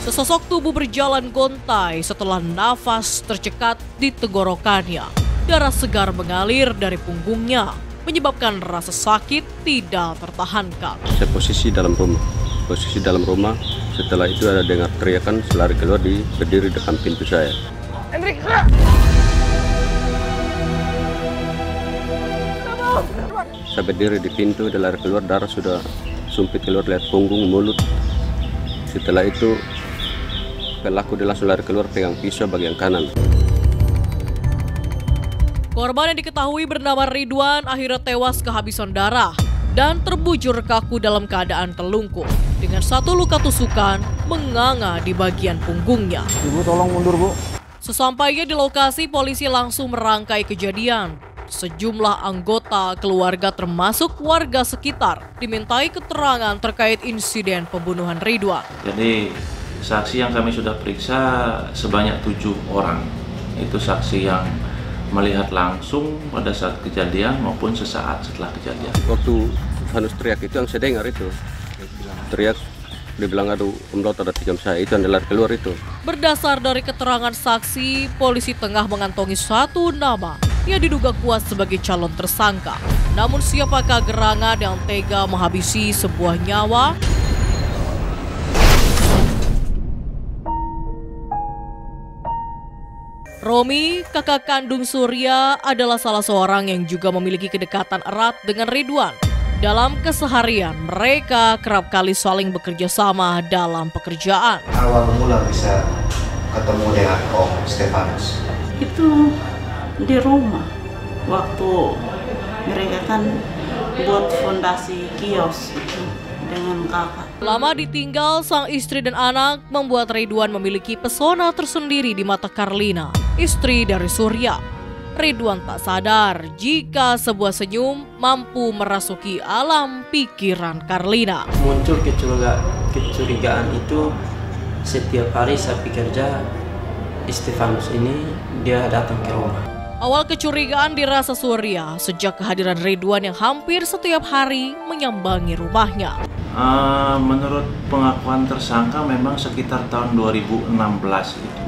Sesosok tubuh berjalan gontai setelah nafas tercekat di tenggorokannya. Darah segar mengalir dari punggungnya, menyebabkan rasa sakit tidak tertahankan. Saya posisi dalam rumah. Setelah itu ada dengar teriakan, saya lari keluar, berdiri dekat pintu saya. Hendrik! Saya berdiri di pintu, dia lari keluar, darah sudah sumpit keluar, lihat punggung, mulut. Setelah itu pelaku dia langsung lari keluar, pegang pisau bagian kanan. Korban yang diketahui bernama Ridwan akhirnya tewas kehabisan darah dan terbujur kaku dalam keadaan telungkup dengan satu luka tusukan menganga di bagian punggungnya. Ibu tolong mundur, Bu. Sesampainya di lokasi, polisi langsung merangkai kejadian. Sejumlah anggota keluarga termasuk warga sekitar dimintai keterangan terkait insiden pembunuhan Ridwan. Jadi saksi yang kami sudah periksa sebanyak 7 orang. Itu saksi yang melihat langsung pada saat kejadian maupun sesaat setelah kejadian. Waktu Hanus teriak itu yang saya dengar itu. Teriak, dia bilang aduh Om ada tikam saya, itu yang lari keluar itu. Berdasar dari keterangan saksi, polisi tengah mengantongi satu nama yang diduga kuat sebagai calon tersangka. Namun siapakah gerangan yang tega menghabisi sebuah nyawa? Romi, kakak kandung Surya, adalah salah seorang yang juga memiliki kedekatan erat dengan Ridwan. Dalam keseharian, mereka kerap kali saling bekerja sama dalam pekerjaan. Awal mula bisa ketemu dengan Om Stefanus? Itu di rumah, waktu mereka kan buat fondasi kios itu dengan kakak. Lama ditinggal, sang istri dan anak membuat Ridwan memiliki pesona tersendiri di mata Karlina, istri dari Surya. Ridwan tak sadar jika sebuah senyum mampu merasuki alam pikiran Karlina. Muncul kecurigaan itu setiap hari saya bekerja, Stefanus ini dia datang ke rumah. Awal kecurigaan dirasa Surya sejak kehadiran Ridwan yang hampir setiap hari menyambangi rumahnya. Menurut pengakuan tersangka memang sekitar tahun 2016 itu.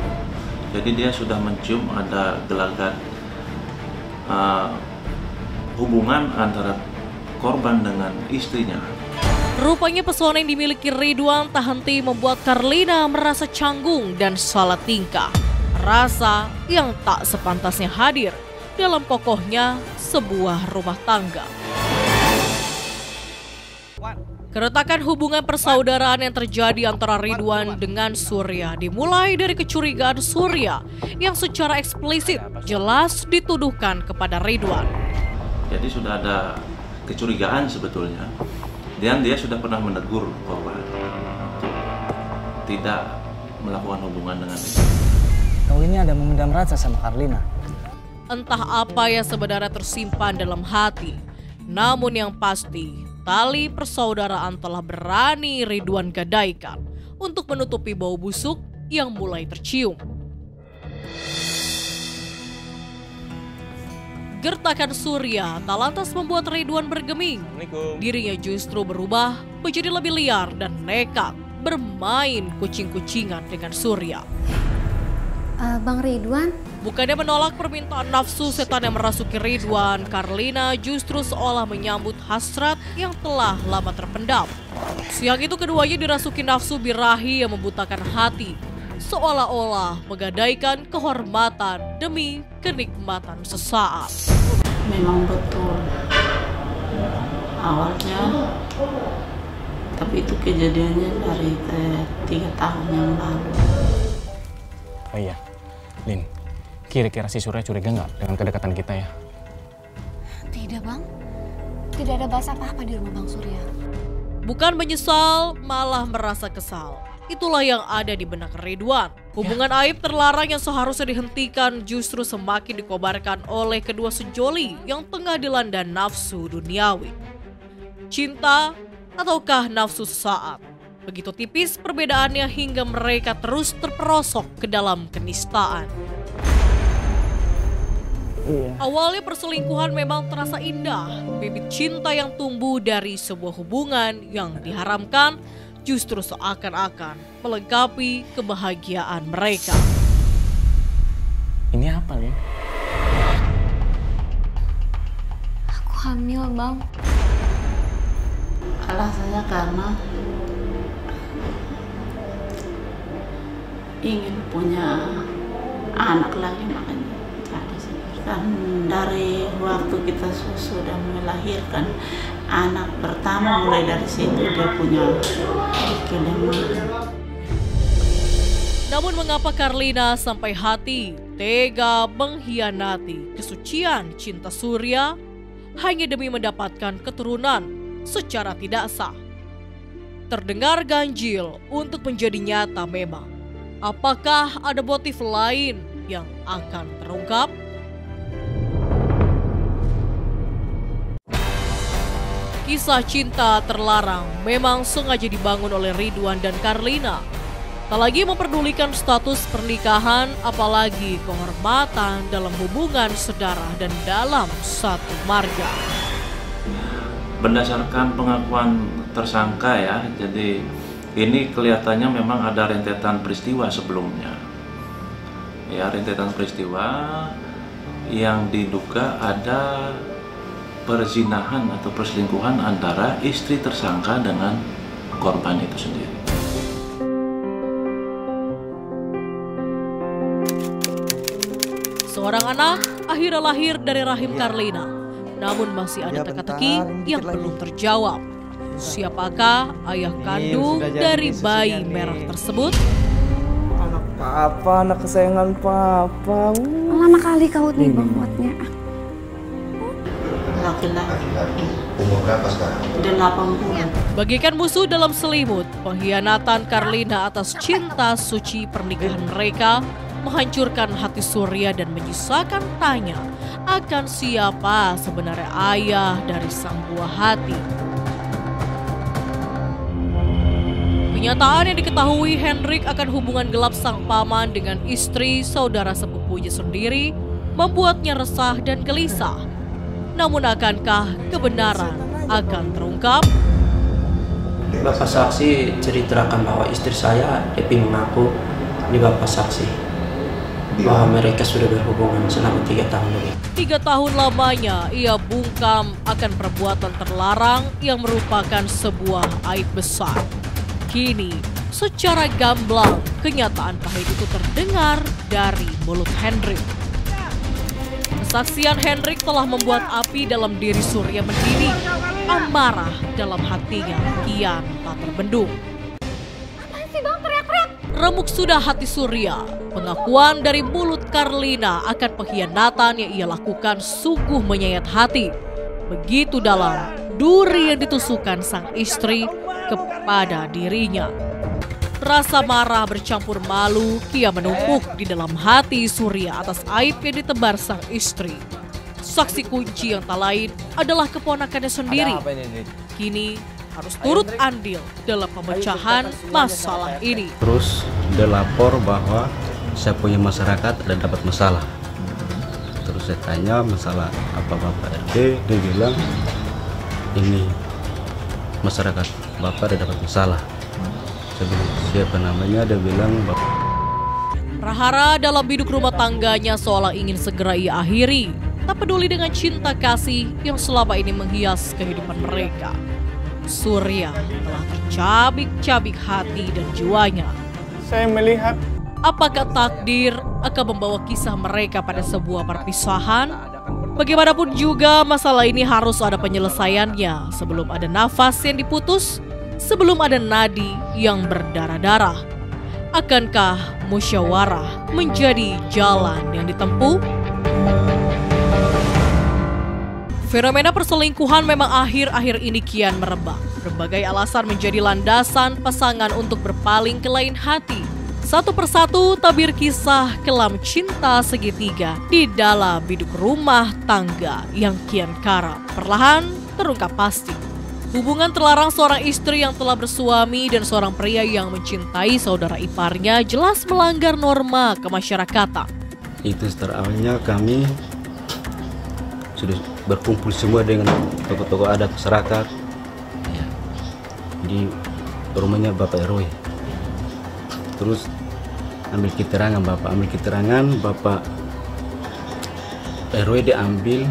Jadi dia sudah mencium ada gelagat hubungan antara korban dengan istrinya. Rupanya pesona yang dimiliki Ridwan tak henti membuat Karlina merasa canggung dan salah tingkah. Rasa yang tak sepantasnya hadir dalam kokohnya sebuah rumah tangga. Keretakan hubungan persaudaraan yang terjadi antara Ridwan dengan Surya dimulai dari kecurigaan Surya yang secara eksplisit jelas dituduhkan kepada Ridwan. Jadi sudah ada kecurigaan sebetulnya, dan dia sudah pernah menegur korban untuk tidak melakukan hubungan dengan itu. Kau ini ada memendam rasa sama Karlina. Entah apa yang sebenarnya tersimpan dalam hati, namun yang pasti tali persaudaraan telah berani Ridwan gadaikan untuk menutupi bau busuk yang mulai tercium. Gertakan Surya tak lantas membuat Ridwan bergeming. Dirinya justru berubah menjadi lebih liar dan nekat bermain kucing-kucingan dengan Surya. Bang Ridwan? Bukannya menolak permintaan nafsu setan yang merasuki Ridwan, Karlina justru seolah menyambut hasrat yang telah lama terpendam. Siang itu keduanya dirasuki nafsu birahi yang membutakan hati, seolah-olah menggadaikan kehormatan demi kenikmatan sesaat. Memang betul awalnya, tapi itu kejadiannya dari 3 tahun yang lalu. Oh iya, Lin, kira-kira si Surya curiga nggak dengan kedekatan kita ya? Tidak, Bang. Tidak ada bahasa apa-apa di rumah Bang Surya. Bukan menyesal, malah merasa kesal. Itulah yang ada di benak Ridwan. Hubungan aib terlarang yang seharusnya dihentikan justru semakin dikobarkan oleh kedua sejoli yang tengah dilanda nafsu duniawi. Cinta ataukah nafsu sesaat? Begitu tipis perbedaannya hingga mereka terus terperosok ke dalam kenistaan. Awalnya perselingkuhan memang terasa indah. Bibit cinta yang tumbuh dari sebuah hubungan yang diharamkan justru seakan-akan melengkapi kebahagiaan mereka. Ini apa, Lin? Aku hamil, Bang. Alasannya karena ingin punya anak lagi, makanya jadi seperti kan dari waktu kita sudah melahirkan anak pertama, mulai dari situ dia punya kelemahan. Namun mengapa Carlina sampai hati tega mengkhianati kesucian cinta Surya hanya demi mendapatkan keturunan secara tidak sah? Terdengar ganjil untuk menjadi nyata memang. Apakah ada motif lain yang akan terungkap? Kisah cinta terlarang memang sengaja dibangun oleh Ridwan dan Carlina. Tak lagi memperdulikan status pernikahan, apalagi kehormatan dalam hubungan sedarah dan dalam satu marga. Berdasarkan pengakuan tersangka ya, jadi ini kelihatannya memang ada rentetan peristiwa sebelumnya. Ya, rentetan peristiwa yang diduga ada perzinahan atau perselingkuhan antara istri tersangka dengan korban itu sendiri. Seorang anak akhirnya lahir dari rahim Carlina, namun masih ada teka-teki yang belum terjawab. Siapakah ayah kandung dari bayi merah tersebut? Anak papa, anak kesayangan papa. Lama kali kau nih bangotnya. Laki-laki. Umur berapa sekarang? 8 bulan. Bagaikan musuh dalam selimut, pengkhianatan Carlina atas cinta suci pernikahan mereka menghancurkan hati Surya dan menyisakan tanya akan siapa sebenarnya ayah dari sang buah hati. Kenyataan yang diketahui Hendrik akan hubungan gelap sang paman dengan istri saudara sepupunya sendiri membuatnya resah dan gelisah. Namun akankah kebenaran akan terungkap? Bapak saksi ceritakan bahwa istri saya, Epi, mengaku di bapak saksi bahwa mereka sudah berhubungan selama 3 tahun lebih. 3 tahun lamanya ia bungkam akan perbuatan terlarang yang merupakan sebuah aib besar. Kini, secara gamblang, kenyataan pahit itu terdengar dari mulut Hendrik. Kesaksian Hendrik telah membuat api dalam diri Surya mendidih. Amarah dalam hatinya kian tak terbendung. Apaan sih Bang, teriak-teriak? Remuk sudah hati Surya. Pengakuan dari mulut Carlina akan pengkhianatan yang ia lakukan sungguh menyayat hati. Begitu dalam duri yang ditusukkan sang istri kepada dirinya. Rasa marah bercampur malu kian menumpuk di dalam hati Surya atas aib yang ditebar sang istri. Saksi kunci yang tak lain adalah keponakannya sendiri. Kini harus turut andil dalam pemecahan masalah ini. Terus dia lapor bahwa saya punya masyarakat ada dapat masalah. Terus saya tanya masalah apa Bapak RT, dia bilang ini masyarakat Bapak ada dapat masalah. Saya bilang siapa namanya, dia bilang Bapak. Prahara dalam biduk rumah tangganya seolah ingin segera ia akhiri. Tak peduli dengan cinta kasih yang selama ini menghias kehidupan mereka. Surya telah tercabik-cabik hati dan jiwanya. Saya melihat Apakah takdir akan membawa kisah mereka pada sebuah perpisahan? Bagaimanapun juga masalah ini harus ada penyelesaiannya sebelum ada nafas yang diputus, sebelum ada nadi yang berdarah-darah. Akankah musyawarah menjadi jalan yang ditempuh? Fenomena perselingkuhan memang akhir-akhir ini kian merebak. Berbagai alasan menjadi landasan pasangan untuk berpaling ke lain hati. Satu persatu tabir kisah kelam cinta segitiga di dalam biduk rumah tangga yang kian karam perlahan terungkap pasti. Hubungan terlarang seorang istri yang telah bersuami dan seorang pria yang mencintai saudara iparnya jelas melanggar norma kemasyarakatan. Itu awalnya kami sudah berkumpul semua dengan tokoh-tokoh adat masyarakat. Ya. Jadi rumahnya Bapak RW. Terus ambil keterangan Bapak RW diambil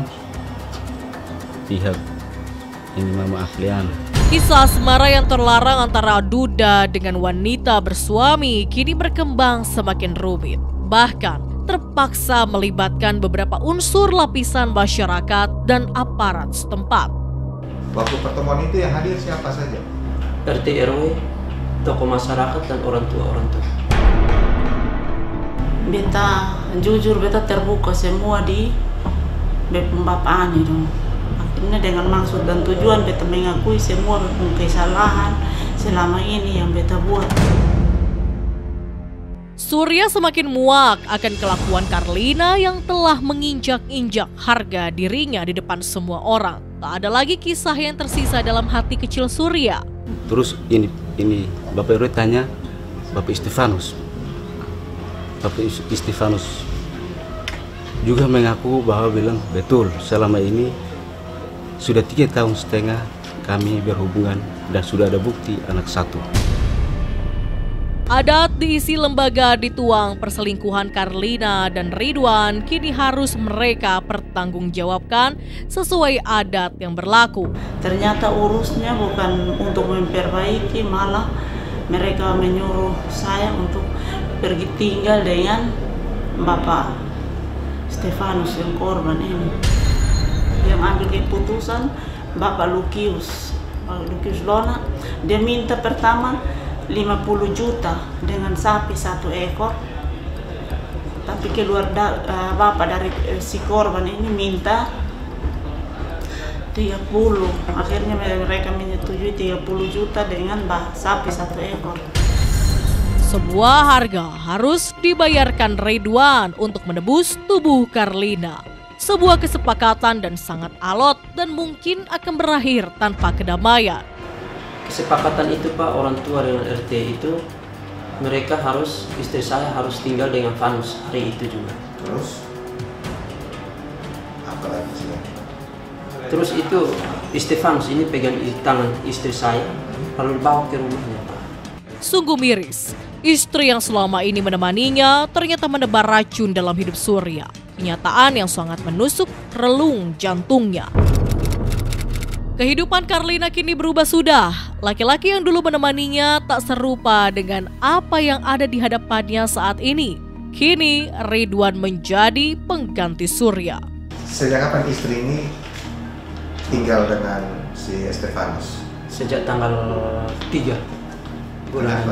pihak ini Mama Aflian. Kisah asmara yang terlarang antara duda dengan wanita bersuami kini berkembang semakin rumit. Bahkan terpaksa melibatkan beberapa unsur lapisan masyarakat dan aparat setempat. Waktu pertemuan itu yang hadir siapa saja? RT RW, tokoh masyarakat dan orang tua. Beta jujur beta terbuka semua di pembapaan itu. Akhirnya dengan maksud dan tujuan beta mengakui semua kesalahan selama ini yang beta buat. Surya semakin muak akan kelakuan Carlina yang telah menginjak-injak harga dirinya di depan semua orang. Tak ada lagi kisah yang tersisa dalam hati kecil Surya. Terus ini Bapak RW tanya Bapak Stefanus. Bapak Stefanus juga mengaku bahwa bilang betul selama ini sudah 3,5 tahun kami berhubungan dan sudah ada bukti anak satu. Adat diisi lembaga dituang perselingkuhan Carlina dan Ridwan kini harus mereka pertanggungjawabkan sesuai adat yang berlaku. Ternyata urusnya bukan untuk memperbaiki, malah mereka menyuruh saya untuk pergi tinggal dengan Bapak Stefanus yang korban ini. Yang ambil keputusan Bapak Lukius Lona, dia minta pertama 50 juta dengan sapi 1 ekor, tapi keluar bapak dari si korban ini minta 30. Akhirnya mereka menyetujui 30 juta dengan sapi 1 ekor. Sebuah harga harus dibayarkan Ridwan untuk menebus tubuh Carlina. Sebuah kesepakatan dan sangat alot dan mungkin akan berakhir tanpa kedamaian. Kesepakatan itu Pak, orang tua dengan RT itu mereka harus, istri saya harus tinggal dengan Vanus hari itu juga. Terus apa lagi sih? Terus itu Stefanus ini pegang tangan istri saya lalu dibawa ke rumahnya Pak. Sungguh miris, istri yang selama ini menemaninya ternyata menebar racun dalam hidup Surya. Kenyataan yang sangat menusuk relung jantungnya. Kehidupan Carlina kini berubah sudah. Laki-laki yang dulu menemaninya tak serupa dengan apa yang ada di hadapannya saat ini. Kini Ridwan menjadi pengganti Surya. Sejak kapan istri ini tinggal dengan si Stefanus? Sejak tanggal 3 bulan.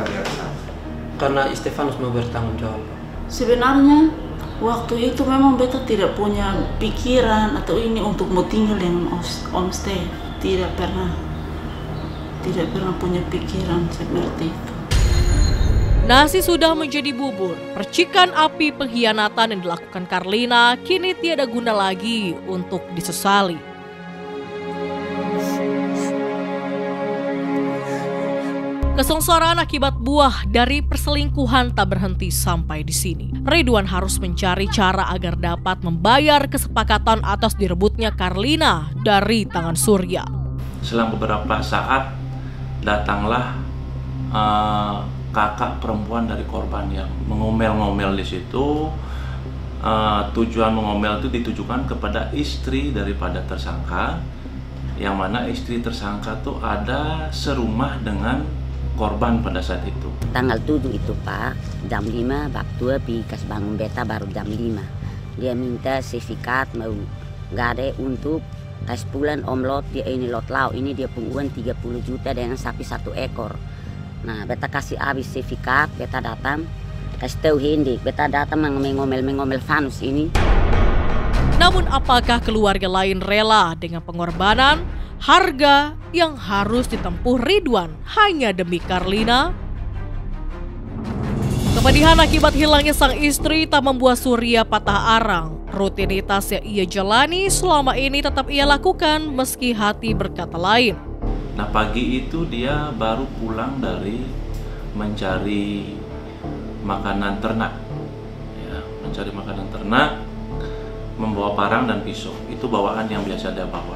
Karena Stefanus mau bertanggung jawab. Sebenarnya waktu itu memang beta tidak punya pikiran atau ini untuk mau tinggal dengan Om Stef. Tidak pernah punya pikiran seperti itu. Nasi sudah menjadi bubur. Percikan api pengkhianatan yang dilakukan Carlina kini tiada guna lagi untuk disesali. Kesengsaraan akibat buah dari perselingkuhan tak berhenti sampai di sini. Ridwan harus mencari cara agar dapat membayar kesepakatan atas direbutnya Carlina dari tangan Surya. Selang beberapa saat datanglah kakak perempuan dari korban yang mengomel-ngomel di situ. Tujuan mengomel itu ditujukan kepada istri daripada tersangka, yang mana istri tersangka tuh ada serumah dengan korban pada saat itu. Tanggal 7 itu Pak, jam 5 waktu pi kas bangun beta baru jam 5. Dia minta sertifikat mau gade untuk kas bulan omlot dia ini lot lau ini dia pungguan 30 juta dengan sapi 1 ekor. Nah beta kasih habis sertifikat, beta datang kasih tahu Hendik, beta datang mengomel Vanus ini. Namun apakah keluarga lain rela dengan pengorbanan harga yang harus ditempuh Ridwan hanya demi Carlina? Kepedihan akibat hilangnya sang istri tak membuat Surya patah arang. Rutinitas yang ia jalani selama ini tetap ia lakukan meski hati berkata lain. Nah pagi itu dia baru pulang dari mencari makanan ternak. Ya, mencari makanan ternak, membawa parang dan pisau. Itu bawaan yang biasa dia bawa.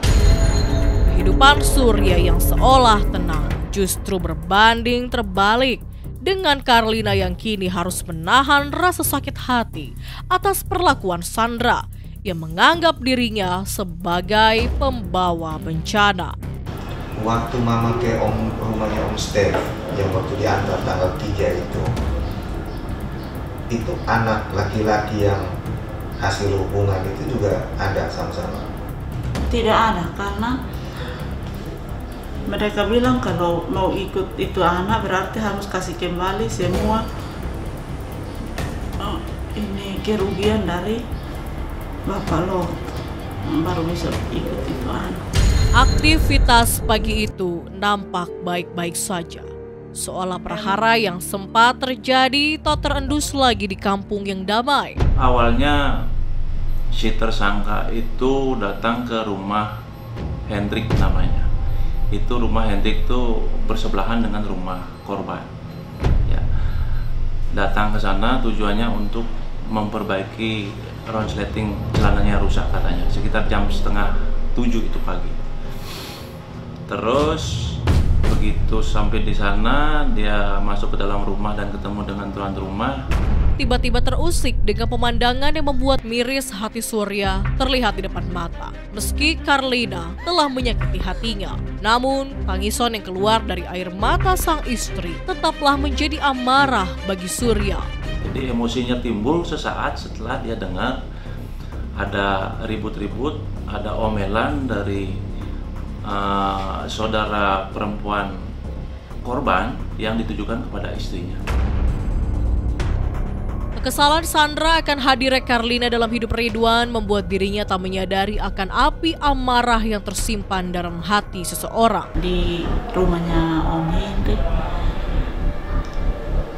Kehidupan Surya yang seolah tenang justru berbanding terbalik dengan Carlina yang kini harus menahan rasa sakit hati atas perlakuan Sandra yang menganggap dirinya sebagai pembawa bencana. Waktu mama ke rumahnya Om Stef yang waktu diantar tanggal 3 itu anak laki-laki yang hasil hubungan itu juga ada sama-sama? Tidak ada, karena mereka bilang kalau mau ikut itu anak berarti harus kasih kembali semua ini kerugian dari Bapak lo, baru bisa ikut itu anak. Aktivitas pagi itu nampak baik-baik saja, seolah perhara yang sempat terjadi tak terendus lagi di kampung yang damai. Awalnya si tersangka itu datang ke rumah Hendrik namanya. Itu rumah Hendrik itu bersebelahan dengan rumah korban. Ya. Datang ke sana tujuannya untuk memperbaiki ronsleting celananya rusak katanya. Sekitar jam 6:30 itu pagi. Terus begitu sampai di sana dia masuk ke dalam rumah dan ketemu dengan tuan rumah. Tiba-tiba terusik dengan pemandangan yang membuat miris hati Surya terlihat di depan mata. Meski Carlina telah menyakiti hatinya, namun tangisan yang keluar dari air mata sang istri tetaplah menjadi amarah bagi Surya. Jadi emosinya timbul sesaat setelah dia dengar ada ribut-ribut, ada omelan dari saudara perempuan korban yang ditujukan kepada istrinya. Kekesalan Sandra akan hadirnya Carlina dalam hidup Ridwan membuat dirinya tak menyadari akan api amarah yang tersimpan dalam hati seseorang. Di rumahnya Om Hendrik,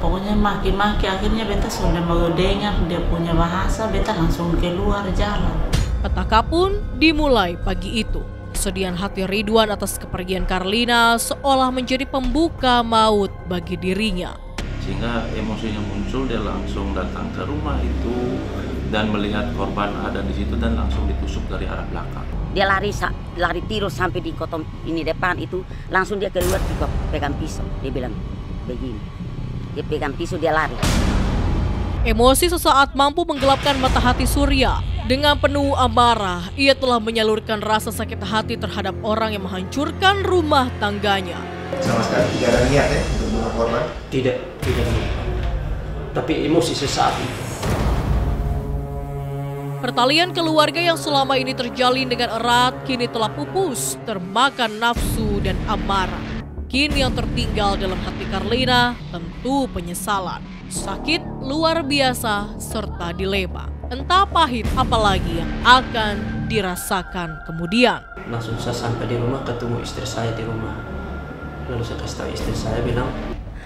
pokoknya maki-maki, akhirnya beta sudah mau dengar dia punya bahasa, beta langsung keluar jalan. Petaka pun dimulai pagi itu. Kesedihan hati Ridwan atas kepergian Carlina seolah menjadi pembuka maut bagi dirinya. Sehingga emosinya muncul, dia langsung datang ke rumah itu dan melihat korban ada di situ dan langsung ditusuk dari arah belakang. Dia lari tiru sampai di kotong ini depan itu, langsung dia keluar pegang pisau. Dia bilang begini, dia pegang pisau, dia lari. Emosi sesaat mampu menggelapkan mata hati Surya. Dengan penuh amarah, ia telah menyalurkan rasa sakit hati terhadap orang yang menghancurkan rumah tangganya. Sama sekali tidak ada niat ya untuk bunuh korban? Tidak niat. Tapi emosi sesaat itu. Pertalian keluarga yang selama ini terjalin dengan erat kini telah pupus, termakan nafsu dan amarah. Kini yang tertinggal dalam hati Carlina tentu penyesalan, sakit luar biasa, serta dilema. Entah pahit apalagi yang akan dirasakan kemudian. Langsung saya sampai di rumah, ketemu istri saya di rumah. Lalu saya kasih tahu istri saya, bilang,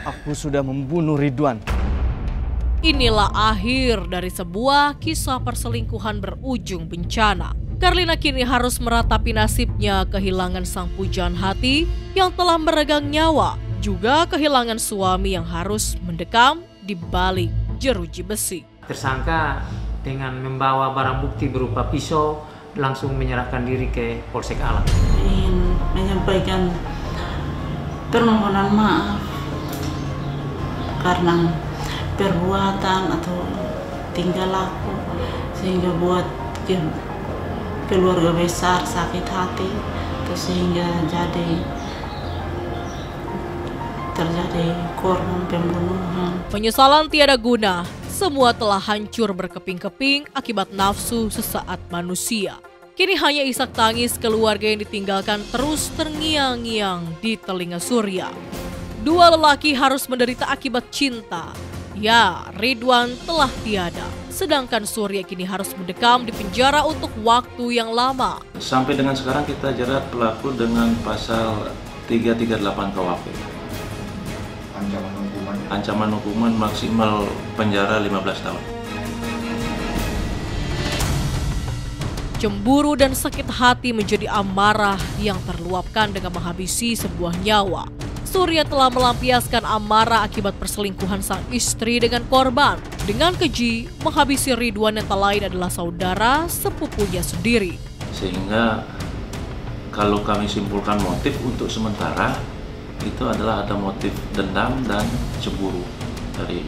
Aku sudah membunuh Ridwan. Inilah akhir dari sebuah kisah perselingkuhan berujung bencana. Carlina kini harus meratapi nasibnya kehilangan sang pujaan hati yang telah meregang nyawa, juga kehilangan suami yang harus mendekam di balik jeruji besi. Tersangka dengan membawa barang bukti berupa pisau langsung menyerahkan diri ke Polsek Alam. Ingin menyampaikan permohonan maaf karena perbuatan atau tingkah laku sehingga buat keluarga besar sakit hati, sehingga terjadi korban pembunuhan. Penyesalan tiada guna, semua telah hancur berkeping-keping akibat nafsu sesaat manusia. Kini hanya isak tangis keluarga yang ditinggalkan terus terngiang-ngiang di telinga Surya. Dua lelaki harus menderita akibat cinta. Ya, Ridwan telah tiada, sedangkan Surya kini harus mendekam di penjara untuk waktu yang lama. Sampai dengan sekarang kita jerat pelaku dengan pasal 338 KUHP. Ancaman hukuman maksimal penjara 15 tahun. Cemburu dan sakit hati menjadi amarah yang terluapkan dengan menghabisi sebuah nyawa. Surya telah melampiaskan amarah akibat perselingkuhan sang istri dengan korban. Dengan keji, menghabisi Ridwan yang tak lain adalah saudara sepupunya sendiri. Sehingga kalau kami simpulkan motif untuk sementara, itu adalah ada motif dendam dan cemburu dari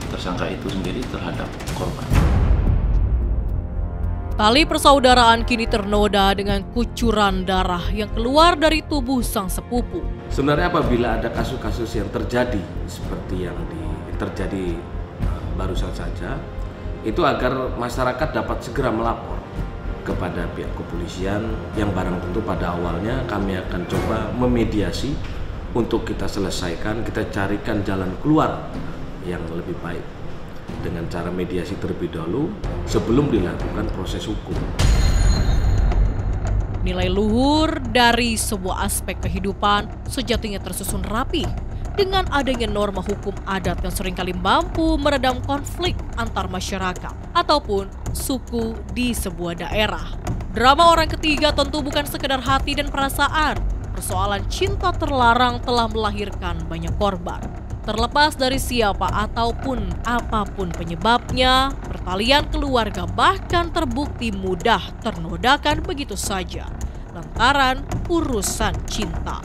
tersangka itu sendiri terhadap korban. Tali persaudaraan kini ternoda dengan kucuran darah yang keluar dari tubuh sang sepupu. Sebenarnya apabila ada kasus-kasus yang terjadi seperti yang terjadi barusan saja, itu agar masyarakat dapat segera melapor kepada pihak kepolisian yang barang tentu pada awalnya kami akan coba memediasi untuk kita selesaikan, kita carikan jalan keluar yang lebih baik dengan cara mediasi terlebih dahulu sebelum dilakukan proses hukum. Nilai luhur dari sebuah aspek kehidupan sejatinya tersusun rapi dengan adanya norma hukum adat yang seringkali mampu meredam konflik antar masyarakat ataupun suku di sebuah daerah. Drama orang ketiga tentu bukan sekedar hati dan perasaan. Persoalan cinta terlarang telah melahirkan banyak korban. Terlepas dari siapa ataupun apapun penyebabnya, pertalian keluarga bahkan terbukti mudah ternodakan begitu saja lantaran urusan cinta.